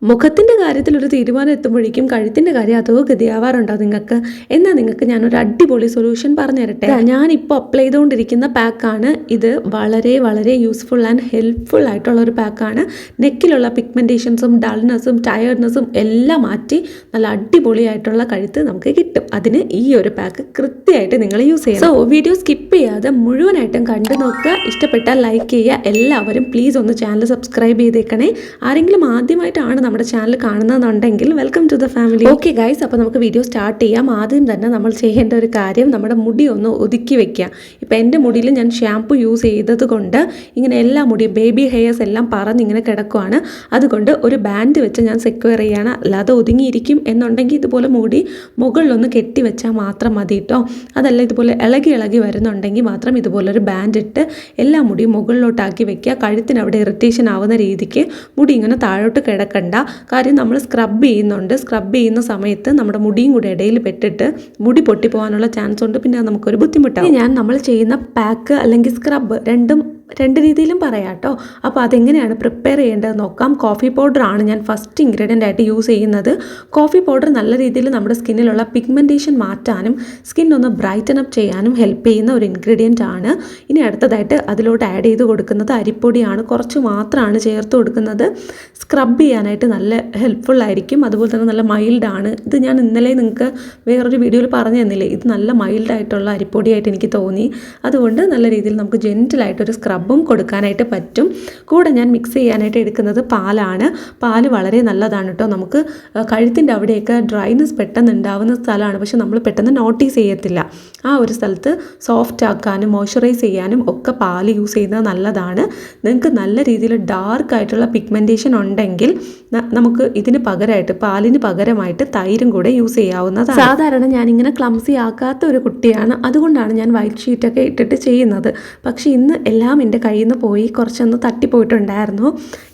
മുഖത്തിൻ്റെ കാര്യത്തിൽ ഒരു തീരുമാനം എത്തുമ്പോഴേക്കും കഴുത്തിൻ്റെ കാര്യം അതോ ഗതിയാവാറുണ്ടോ നിങ്ങൾക്ക്? എന്നാൽ നിങ്ങൾക്ക് ഞാനൊരു അടിപൊളി സൊല്യൂഷൻ പറഞ്ഞു തരട്ടെ. ഞാനിപ്പോൾ അപ്ലൈ ചെയ്തുകൊണ്ടിരിക്കുന്ന പാക്കാണ് ഇത്. വളരെ വളരെ യൂസ്ഫുൾ ആൻഡ് ഹെൽപ്ഫുൾ ആയിട്ടുള്ള ഒരു പാക്കാണ്. നെക്കിലുള്ള പിഗ്മെൻറ്റേഷൻസും ഡൾനെസ്സും ടയർഡ്നെസ്സും എല്ലാം മാറ്റി നല്ല അടിപൊളിയായിട്ടുള്ള കഴുത്ത് നമുക്ക് കിട്ടും. അതിന് ഈ ഒരു പാക്ക് കൃത്യമായിട്ട് നിങ്ങൾ യൂസ് ചെയ്യുക. സോ വീഡിയോ സ്കിപ്പ് ചെയ്യാതെ മുഴുവനായിട്ടും കണ്ടു നോക്കുക. ഇഷ്ടപ്പെട്ടാൽ ലൈക്ക് ചെയ്യുക. എല്ലാവരും പ്ലീസ് ഒന്ന് ചാനൽ സബ്സ്ക്രൈബ് ചെയ്തേക്കണേ. ആരെങ്കിലും ആദ്യമായിട്ടാണ് നമ്മുടെ ചാനൽ കാണുന്നതെന്നുണ്ടെങ്കിൽ welcome to the family. Okay guys, അപ്പോൾ നമുക്ക് വീഡിയോ സ്റ്റാർട്ട് ചെയ്യാം. ആദ്യം തന്നെ നമ്മൾ ചെയ്യേണ്ട ഒരു കാര്യം നമ്മുടെ മുടി ഒന്ന് ഒതുക്കി വെക്കുക. ഇപ്പോൾ എൻ്റെ മുടിയിൽ ഞാൻ ഷാമ്പു യൂസ് ചെയ്തത് കൊണ്ട് ഇങ്ങനെ എല്ലാ മുടിയും ബേബി ഹെയർസ് എല്ലാം പറന്നിങ്ങനെ കിടക്കുവാണ്. അതുകൊണ്ട് ഒരു ബാൻഡ് വെച്ച് ഞാൻ സെക്യൂർ ചെയ്യാണ്. അല്ലാതെ ഒതുങ്ങിയിരിക്കും എന്നുണ്ടെങ്കിൽ ഇതുപോലെ മുടി മുകളിലൊന്ന് കെട്ടി വെച്ചാൽ മാത്രം മതി കേട്ടോ. അതല്ല ഇതുപോലെ ഇളകി വരുന്നുണ്ടെങ്കിൽ മാത്രം ഇതുപോലൊരു ബാൻഡ് ഇട്ട് എല്ലാ മുടിയും മുകളിലോട്ടാക്കി വെക്കുക. കഴുത്തിന് അവിടെ ഇറിറ്റേഷൻ ആവുന്ന രീതിക്ക് മുടി ഇങ്ങനെ താഴോട്ട് കിടക്കണ്ട. കാര്യം നമ്മൾ സ്ക്രബ് ചെയ്യുന്നുണ്ട്. സ്ക്രബ് ചെയ്യുന്ന സമയത്ത് നമ്മുടെ മുടിയും കൂടെ ഇടയിൽ പെട്ടിട്ട് മുടി പൊട്ടിപ്പോകാനുള്ള ചാൻസ് ഉണ്ട്. പിന്നെ നമുക്കൊരു ബുദ്ധിമുട്ടാണ്. നമ്മൾ ചെയ്യുന്ന പാക്ക് അല്ലെങ്കിൽ സ്ക്രബ് രണ്ട് രീതിയിലും പറയാം കേട്ടോ. അപ്പോൾ അതെങ്ങനെയാണ് പ്രിപ്പയർ ചെയ്യേണ്ടത് നോക്കാം. കോഫി പൗഡറാണ് ഞാൻ ഫസ്റ്റ് ഇൻഗ്രീഡിയൻ്റ് ആയിട്ട് യൂസ് ചെയ്യുന്നത്. കോഫി പൗഡർ നല്ല രീതിയിൽ നമ്മുടെ സ്കിന്നിലുള്ള പിഗ്മെൻറ്റേഷൻ മാറ്റാനും സ്കിന്നൊന്ന് ബ്രൈറ്റൻ അപ്പ് ചെയ്യാനും ഹെൽപ്പ് ചെയ്യുന്ന ഒരു ഇൻഗ്രീഡിയൻ്റ് ആണ്. ഇനി അടുത്തതായിട്ട് അതിലോട്ട് ആഡ് ചെയ്ത് കൊടുക്കുന്നത് അരിപ്പൊടിയാണ്. കുറച്ച് മാത്രമാണ് ചേർത്ത് കൊടുക്കുന്നത്. സ്ക്രബ് ചെയ്യാനായിട്ട് നല്ല ഹെൽപ്ഫുൾ ആയിരിക്കും. അതുപോലെ തന്നെ നല്ല മൈൽഡാണ്. ഇത് ഞാൻ ഇന്നലെ നിങ്ങൾക്ക് വേറൊരു വീഡിയോയിൽ പറഞ്ഞു തന്നില്ലേ, ഇത് നല്ല മൈൽഡായിട്ടുള്ള അരിപ്പൊടിയായിട്ട് എനിക്ക് തോന്നി. അതുകൊണ്ട് നല്ല രീതിയിൽ നമുക്ക് ജെൻറ്റിലായിട്ടൊരു സ്ക്രബും കൊടുക്കാനായിട്ട് പറ്റും. കൂടെ ഞാൻ മിക്സ് ചെയ്യാനായിട്ട് എടുക്കുന്നത് പാലാണ്. പാല് വളരെ നല്ലതാണ് കേട്ടോ. നമുക്ക് കഴുത്തിൻ്റെ അവിടെയൊക്കെ ഡ്രൈനെസ് പെട്ടെന്ന് ഉണ്ടാവുന്ന സ്ഥലമാണ്. പക്ഷെ നമ്മൾ പെട്ടെന്ന് നോട്ടീസ് ചെയ്യത്തില്ല. ആ ഒരു സ്ഥലത്ത് സോഫ്റ്റ് ആക്കാനും മോയ്സ്ചറൈസ് ചെയ്യാനും ഒക്കെ പാല് യൂസ് ചെയ്യുന്നത് നല്ലതാണ്. നിങ്ങൾക്ക് നല്ല രീതിയിൽ ഡാർക്ക് ആയിട്ടുള്ള പിഗ്മെൻറ്റേഷൻ ഉണ്ടെങ്കിൽ നമുക്ക് ഇതിന് പകരമായിട്ട് പാലിന് പകരമായിട്ട് തൈരും കൂടെ യൂസ് ചെയ്യാവുന്നതാണ്. സാധാരണ ഞാനിങ്ങനെ ക്ലംസി ആക്കാത്ത ഒരു കുട്ടിയാണ്. അതുകൊണ്ടാണ് ഞാൻ വൈറ്റ് ഷീറ്റൊക്കെ ഇട്ടിട്ട് ചെയ്യുന്നത്. പക്ഷേ ഇന്ന് എല്ലാം എൻ്റെ കയ്യിൽ നിന്ന് പോയി കുറച്ചൊന്ന് തട്ടിപ്പോയിട്ടുണ്ടായിരുന്നു.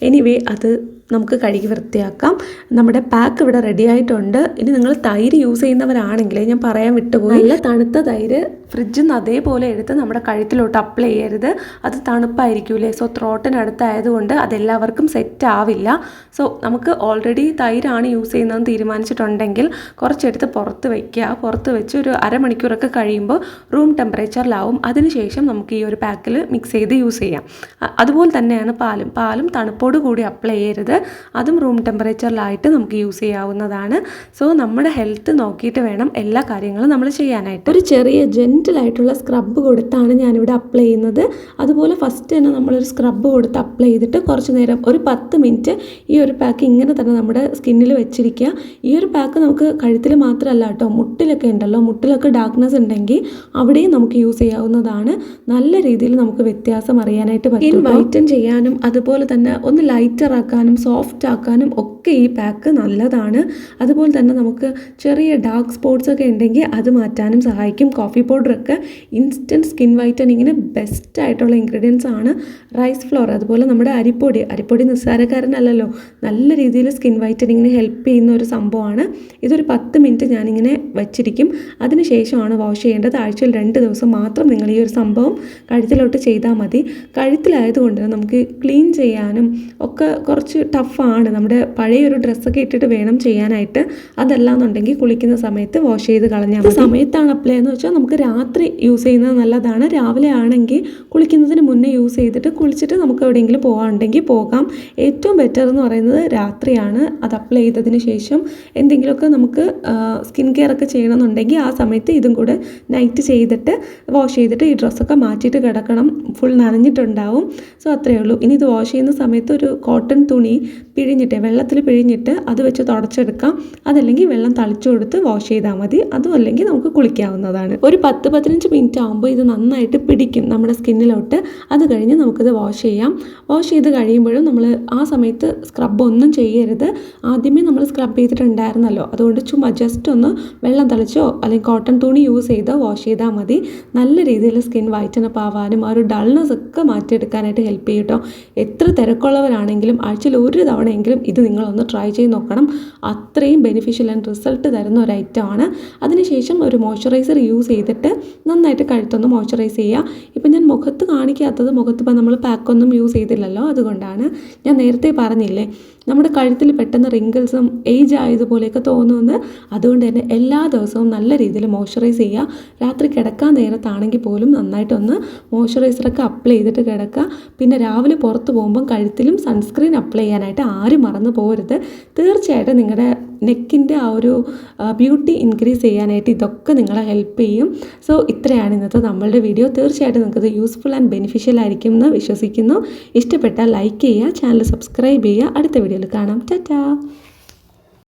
എനിവേ അത് നമുക്ക് കഴുകി വൃത്തിയാക്കാം. നമ്മുടെ പാക്ക് ഇവിടെ റെഡി ആയിട്ടുണ്ട്. ഇനി നിങ്ങൾ തൈര് യൂസ് ചെയ്യുന്നവരാണെങ്കിൽ ഞാൻ പറയാൻ വിട്ടുപോയി, നല്ല തണുത്ത തൈര് ഫ്രിഡ്ജിൽ നിന്ന് അതേപോലെ എടുത്ത് നമ്മുടെ കഴുത്തിലോട്ട് അപ്ലൈ ചെയ്യരുത്. അത് തണുപ്പായിരിക്കൂലേ. സോ ത്രോട്ടിനടുത്തായതുകൊണ്ട് അതെല്ലാവർക്കും സെറ്റ് ആവില്ല. സോ നമുക്ക് ഓൾറെഡി തൈരാണ് യൂസ് ചെയ്യുന്നതെന്ന് തീരുമാനിച്ചിട്ടുണ്ടെങ്കിൽ കുറച്ചെടുത്ത് പുറത്ത് വയ്ക്കുക. പുറത്ത് വെച്ച് ഒരു അരമണിക്കൂറൊക്കെ കഴിയുമ്പോൾ റൂം ടെമ്പറേച്ചറിലാവും. അതിനുശേഷം നമുക്ക് ഈ ഒരു പാക്കിൽ മിക്സ് ചെയ്ത് യൂസ് ചെയ്യാം. അതുപോലെ തന്നെയാണ് പാലും തണുപ്പോട് കൂടി അപ്ലൈ ചെയ്യരുത്. അതും റൂം ടെമ്പറേച്ചറിലായിട്ട് നമുക്ക് യൂസ് ചെയ്യാവുന്നതാണ്. സോ നമ്മുടെ ഹെൽത്ത് നോക്കിയിട്ട് വേണം എല്ലാ കാര്യങ്ങളും നമ്മൾ ചെയ്യാനായിട്ട്. ഒരു ചെറിയ ജെൻറ്റിലായിട്ടുള്ള സ്ക്രബ് കൊടുത്താണ് ഞാനിവിടെ അപ്ലൈ ചെയ്യുന്നത്. അതുപോലെ ഫസ്റ്റ് തന്നെ നമ്മളൊരു സ്ക്രബ് കൊടുത്ത് അപ്ലൈ ചെയ്തിട്ട് കുറച്ച് നേരം ഒരു 10 മിനിറ്റ് ഈ ഒരു പാക്ക് ഇങ്ങനെ തന്നെ നമ്മുടെ സ്കിന്നിൽ വെച്ചിരിക്കുക. ഈ ഒരു പാക്ക് നമുക്ക് കഴുത്തിൽ മാത്രമല്ല കേട്ടോ, മുട്ടിലൊക്കെ ഉണ്ടല്ലോ, മുട്ടിലൊക്കെ ഡാർക്ക്നെസ് ഉണ്ടെങ്കിൽ അവിടെയും നമുക്ക് യൂസ് ചെയ്യാവുന്നതാണ്. നല്ല രീതിയിൽ നമുക്ക് വ്യത്യാസം അറിയാനായിട്ട് പറ്റും. വൈറ്റൻ ചെയ്യാനും അതുപോലെ തന്നെ ഒന്ന് ലൈറ്റർ ആക്കാനും സോഫ്റ്റ് ആക്കാനും ഒക്കെ ഈ പാക്ക് നല്ലതാണ്. അതുപോലെ തന്നെ നമുക്ക് ചെറിയ ഡാർക്ക് സ്പോട്ട്സ് ഒക്കെ ഉണ്ടെങ്കിൽ അത് മാറ്റാനും സഹായിക്കും. കോഫി പൗഡറൊക്കെ ഇൻസ്റ്റൻറ്റ് സ്കിൻ വൈറ്റനിങ്ങിന് ബെസ്റ്റ് ആയിട്ടുള്ള ഇൻഗ്രീഡിയൻസ് ആണ്. റൈസ് ഫ്ലോർ അതുപോലെ നമ്മുടെ അരിപ്പൊടി നിസ്സാരക്കാരനല്ലല്ലോ, നല്ല രീതിയിൽ സ്കിൻ വൈറ്റനിങ്ങിന് ഹെൽപ്പ് ചെയ്യുന്ന ഒരു സംഭവമാണ്. ഇതൊരു 10 മിനിറ്റ് ഞാനിങ്ങനെ വച്ചിരിക്കും. അതിനുശേഷമാണ് വാഷ് ചെയ്യേണ്ടത്. ആഴ്ചയിൽ 2 ദിവസം മാത്രം നിങ്ങൾ ഈ ഒരു സംഭവം കഴുത്തിലോട്ട് ചെയ്താൽ മതി. കഴുത്തിലായതുകൊണ്ട് നമുക്ക് ക്ലീൻ ചെയ്യാനും ഒക്കെ കുറച്ച് ടഫാണ്. നമ്മുടെ പഴയൊരു ഡ്രസ്സൊക്കെ ഇട്ടിട്ട് വേണം ചെയ്യാനായിട്ട്. അതല്ലാന്നുണ്ടെങ്കിൽ കുളിക്കുന്ന സമയത്ത് വാഷ് ചെയ്ത് കളഞ്ഞാൽ മതി. സമയത്താണ് അപ്ലൈ എന്ന് വെച്ചാൽ നമുക്ക് രാത്രി യൂസ് ചെയ്യുന്നത് നല്ലതാണ്. രാവിലെ ആണെങ്കിൽ കുളിക്കുന്നതിന് മുന്നേ യൂസ് ചെയ്തിട്ട് കുളിച്ചിട്ട് നമുക്ക് എവിടെയെങ്കിലും പോകാനുണ്ടെങ്കിൽ പോകാം. ഏറ്റവും ബെറ്റർ എന്ന് പറയുന്നത് രാത്രിയാണ്. അത് അപ്ലൈ ചെയ്തതിന് ശേഷം എന്തെങ്കിലുമൊക്കെ നമുക്ക് സ്കിൻ കെയർ ഒക്കെ ചെയ്യണമെന്നുണ്ടെങ്കിൽ ആ സമയത്ത് ഇതും കൂടെ നൈറ്റ് ചെയ്തിട്ട് വാഷ് ചെയ്തിട്ട് ഈ ഡ്രസ്സൊക്കെ മാറ്റിയിട്ട് കിടക്കണം. ഫുൾ നനഞ്ഞിട്ടുണ്ടാവും. സോ അത്രയേ ഉള്ളൂ. ഇനി ഇത് വാഷ് ചെയ്യുന്ന സമയത്ത് ഒരു കോട്ടൺ തുണി വെള്ളത്തിൽ പിഴിഞ്ഞിട്ട് അത് വെച്ച് തുടച്ചെടുക്കാം. അതല്ലെങ്കിൽ വെള്ളം തളിച്ചു കൊടുത്ത് വാഷ് ചെയ്താൽ മതി. അതും അല്ലെങ്കിൽ നമുക്ക് കുളിക്കാവുന്നതാണ്. ഒരു 10-15 മിനിറ്റ് ആകുമ്പോൾ ഇത് നന്നായിട്ട് പിടിക്കും നമ്മുടെ സ്കിന്നിലോട്ട്. അത് കഴിഞ്ഞ് നമുക്കിത് വാഷ് ചെയ്യാം. വാഷ് ചെയ്ത് കഴിയുമ്പോഴും നമ്മൾ ആ സമയത്ത് സ്ക്രബ് ഒന്നും ചെയ്യരുത്. ആദ്യമേ നമ്മൾ സ്ക്രബ് ചെയ്തിട്ടുണ്ടായിരുന്നല്ലോ, അതുകൊണ്ട് ചുമ്മാ ജസ്റ്റ് ഒന്ന് വെള്ളം തളിച്ചോ അല്ലെങ്കിൽ കോട്ടൺ തുണി യൂസ് ചെയ്തോ വാഷ് ചെയ്താൽ മതി. നല്ല രീതിയിൽ സ്കിൻ വൈറ്റനപ്പ് ആവാനും ആ ഒരു ഡൾനെസ് ഒക്കെ മാറ്റിയെടുക്കാനായിട്ട് ഹെൽപ്പ് ചെയ്യും കേട്ടോ. എത്ര തിരക്കുള്ളവരാണെങ്കിലും ആഴ്ചയിൽ ഒരു തവണ തവണയെങ്കിലും ഇത് നിങ്ങളൊന്ന് ട്രൈ ചെയ്ത് നോക്കണം. അത്രയും ബെനിഫിഷ്യൽ ആൻഡ് റിസൾട്ട് തരുന്ന ഒരു ഐറ്റമാണ്. അതിനുശേഷം ഒരു മോയ്സ്ചറൈസർ യൂസ് ചെയ്തിട്ട് നന്നായിട്ട് കഴുത്തൊന്ന് മോയ്സ്ചറൈസ് ചെയ്യുക. ഇപ്പം ഞാൻ മുഖത്ത് കാണിക്കാത്തത്, മുഖത്ത് ഇപ്പം നമ്മൾ പാക്കൊന്നും യൂസ് ചെയ്തില്ലല്ലോ, അതുകൊണ്ടാണ്. ഞാൻ നേരത്തെ പറഞ്ഞില്ലേ നമ്മുടെ കഴുത്തിൽ പെട്ടെന്ന് റിങ്കിൾസും ഏജ് ആയതുപോലെയൊക്കെ തോന്നുമെന്ന്. അതുകൊണ്ട് തന്നെ എല്ലാ ദിവസവും നല്ല രീതിയിൽ മോയ്സ്ചറൈസ് ചെയ്യുക. രാത്രി കിടക്കാൻ നേരത്താണെങ്കിൽ പോലും നന്നായിട്ടൊന്ന് മോയ്സ്ചറൈസറൊക്കെ അപ്ലൈ ചെയ്തിട്ട് കിടക്കുക. പിന്നെ രാവിലെ പുറത്ത് പോകുമ്പം കഴുത്തിലും സൺസ്ക്രീൻ അപ്ലൈ ചെയ്യാനായിട്ട് ആരും മറന്നു പോകരുത്. തീർച്ചയായിട്ടും നിങ്ങളുടെ നെക്കിൻ്റെ ആ ഒരു ബ്യൂട്ടി ഇൻക്രീസ് ചെയ്യാനായിട്ട് ഇതൊക്കെ നിങ്ങളെ ഹെൽപ്പ് ചെയ്യും. സോ ഇത്രയാണ് ഇന്നത്തെ നമ്മളുടെ വീഡിയോ. തീർച്ചയായിട്ടും നിങ്ങൾക്കത് യൂസ്ഫുൾ ആൻഡ് ബെനിഫിഷ്യൽ ആയിരിക്കും എന്ന് വിശ്വസിക്കുന്നു. ഇഷ്ടപ്പെട്ടാൽ ലൈക്ക് ചെയ്യുക, ചാനൽ സബ്സ്ക്രൈബ് ചെയ്യുക. അടുത്ത വീഡിയോയിൽ കാണാം. ടാറ്റാ.